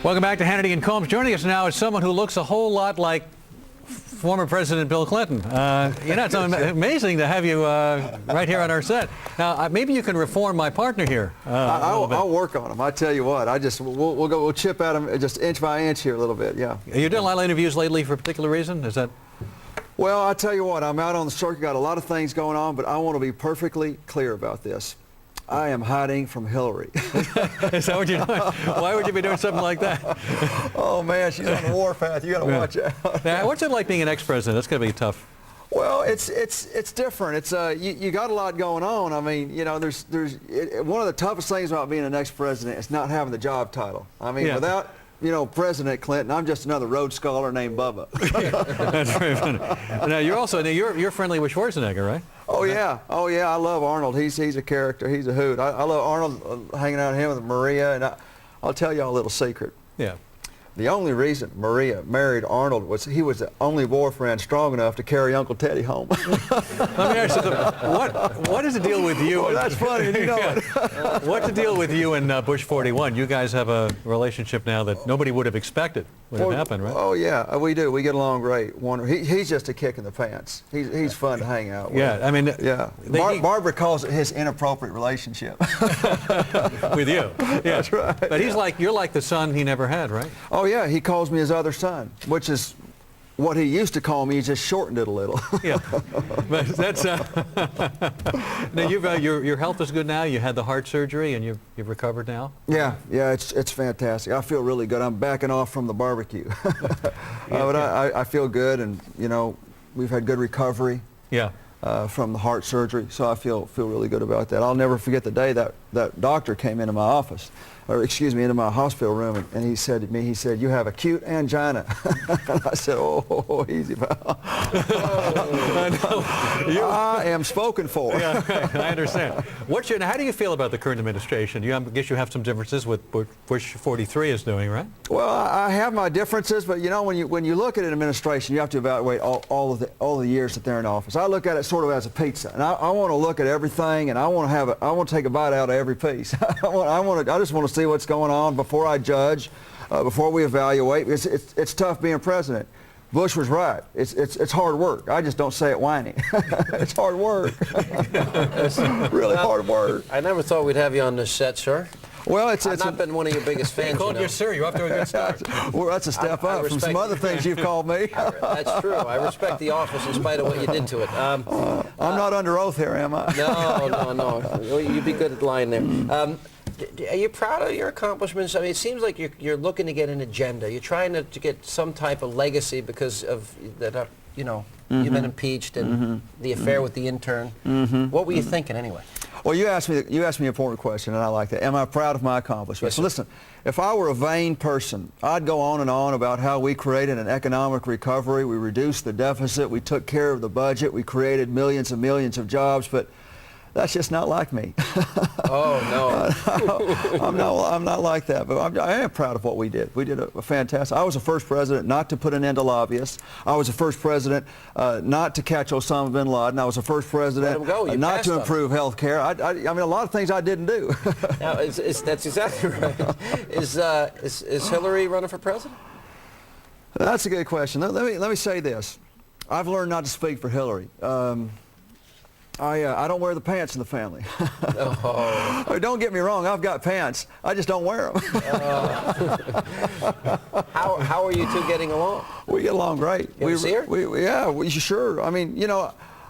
Welcome back to Hannity and Colmes. Joining us now is someone who looks a whole lot like former President Bill Clinton. It's amazing to have you right here on our set. Now, maybe you can reform my partner here. I'll work on him. I tell you what, we'll chip at him just inch by inch here a little bit. Yeah. You've done a lot of interviews lately for a particular reason. Is that? Well, I tell you what, I'm out on the circuit, got a lot of things going on, but I want to be perfectly clear about this. I am hiding from Hillary. Is that what you're doing? Why would you be doing something like that? Oh man, she's on the warpath. You got to watch out. Now, what's it like being an ex-president? That's got to be tough. Well, it's different. It's you got a lot going on. I mean, you know, one of the toughest things about being an ex-president is not having the job title. I mean, without President Clinton, I'm just another Rhodes Scholar named Bubba. That's very funny. Now you're friendly with Schwarzenegger, right? Oh yeah, I love Arnold. He's a character. He's a hoot. I love Arnold, hanging out with him with Maria, and I'll tell y'all a little secret. Yeah. The only reason Maria married Arnold was he was the only boyfriend strong enough to carry Uncle Teddy home. Let me ask you something. What is the deal with you? Well, that's funny, you know it. What's the deal with you and Bush 41? You guys have a relationship now that nobody would have expected would have happened, right? Oh yeah, we do. We get along great. He's just a kick in the pants. He's fun to hang out with. Yeah, I mean. Yeah. Barbara calls it his inappropriate relationship. With you. Yeah. That's right. But you're like the son he never had, right? Oh yeah, he calls me his other son, which is what he used to call me. He just shortened it a little. Yeah, but that's now your health is good now. You had the heart surgery and you've recovered now. Yeah, it's fantastic. I feel really good. I'm backing off from the barbecue, but I feel good, and we've had good recovery. Yeah. From the heart surgery, so I feel really good about that. I'll never forget the day that doctor came into my office, or excuse me, into my hospital room, and he said to me, "You have acute angina." And I said, "Oh, easy, pal." I am spoken for. Yeah, right. I understand. How do you feel about the current administration? I guess you have some differences with what Bush 43 is doing, right? Well, I have my differences, but when you look at an administration, you have to evaluate all the years that they're in office. I look at it sort of as a pizza, and I want to look at everything, and I want to take a bite out of every piece. I just want to see what's going on before I judge, before we evaluate. It's tough being president. Bush was right. It's hard work. I just don't say it whining. It's hard work. It's really hard work. I never thought we'd have you on this set, sir. Well, I've not been one of your biggest fans. Called you sir. You're off to a good start. Well, that's a step up from some other things you've called me. That's true. I respect the office in spite of what you did to it. I'm not under oath here, am I? No. You'd be good at lying there. Are you proud of your accomplishments? I mean, it seems like you're looking to get an agenda. You're trying to get some type of legacy because of that. You've been impeached and the affair with the intern. What were you thinking anyway? Well, you asked me an important question, and I like that. Am I proud of my accomplishments? Yes, listen, if I were a vain person, I'd go on and on about how we created an economic recovery, we reduced the deficit, we took care of the budget, we created millions and millions of jobs, but that's just not like me. Oh, no. I'm not like that, but I am proud of what we did. We did a fantastic. I was the first president not to put an end to lobbyists. I was the first president not to catch Osama bin Laden. I was the first president not to improve health care. I mean, a lot of things I didn't do. Now, that's exactly right. Is Hillary running for president? That's a good question. Let me say this. I've learned not to speak for Hillary. I don't wear the pants in the family. Oh. Don't get me wrong, I've got pants. I just don't wear them. How are you two getting along? We get along great. You see her? Yeah, sure. I mean,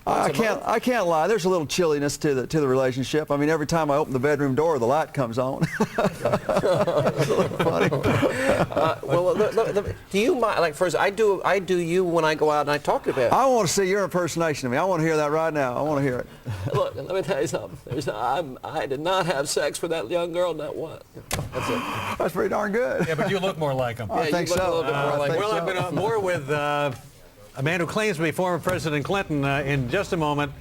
I can't lie. There's a little chilliness to the relationship. I mean, every time I open the bedroom door, the light comes on. It's a little funny. Well, do you mind? Like, first, I do you when I go out and I talk about it. I want to see your impersonation of me. I want to hear that right now. I want to hear it. Look, let me tell you something. I did not have sex with that young girl. Not one. That's it. That's pretty darn good. Yeah, but you look more like him. I think so. A little bit more like him. Well, I've been more with a man who claims to be former President Clinton in just a moment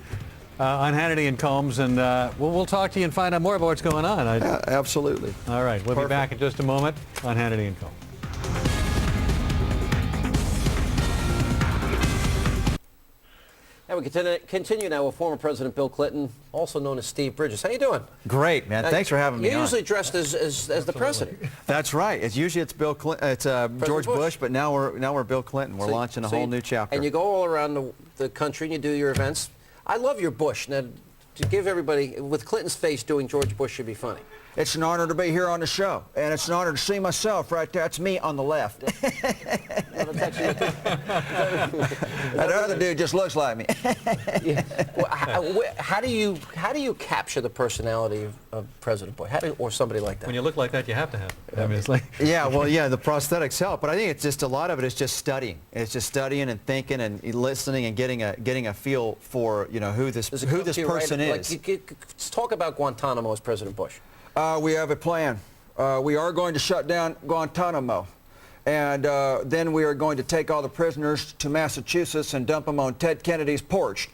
on Hannity and Colmes, and we'll talk to you and find out more about what's going on. Yeah, absolutely. All right, we'll be back in just a moment on Hannity and Colmes. And we continue now with former President Bill Clinton, also known as Steve Bridges. How you doing? Great, man. Thanks for having me on. You're usually dressed as the president. That's right. It's usually Bill Clinton, it's George Bush, but now we're Bill Clinton. We're launching a whole new chapter. And you go all around the country and you do your events. I love your Bush. Now, to give everybody, with Clinton's face doing George Bush should be funny. It's an honor to be here on the show, and it's an honor to see myself right there. That's me on the left. That other dude just looks like me. Yeah. Well, how do you capture the personality of President Bush, or somebody like that? When you look like that, you have to have it. I mean, it's like Yeah, well, yeah, the prosthetics help, but I think it's just a lot of it is just studying. It's just studying and thinking and listening and getting a feel for who this person is. Let's talk about Guantanamo as President Bush. We have a plan. We are going to shut down Guantanamo, and then we are going to take all the prisoners to Massachusetts and dump them on Ted Kennedy's porch.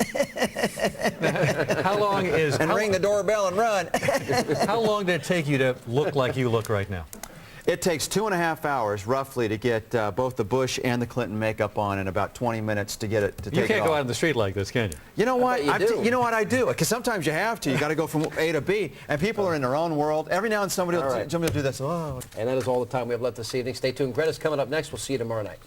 how long is and ring the doorbell and run. how long did it take you to look like you look right now? It takes 2.5 hours, roughly, to get both the Bush and the Clinton makeup on, and about 20 minutes to get it to take it off. You can't go out in the street like this, can you? You know what? I bet you do. You know what I do? Because sometimes you have to. You got to go from A to B, and people are in their own world. Every now and then somebody will do this. Oh. And that is all the time we have left this evening. Stay tuned. Greta's coming up next. We'll see you tomorrow night.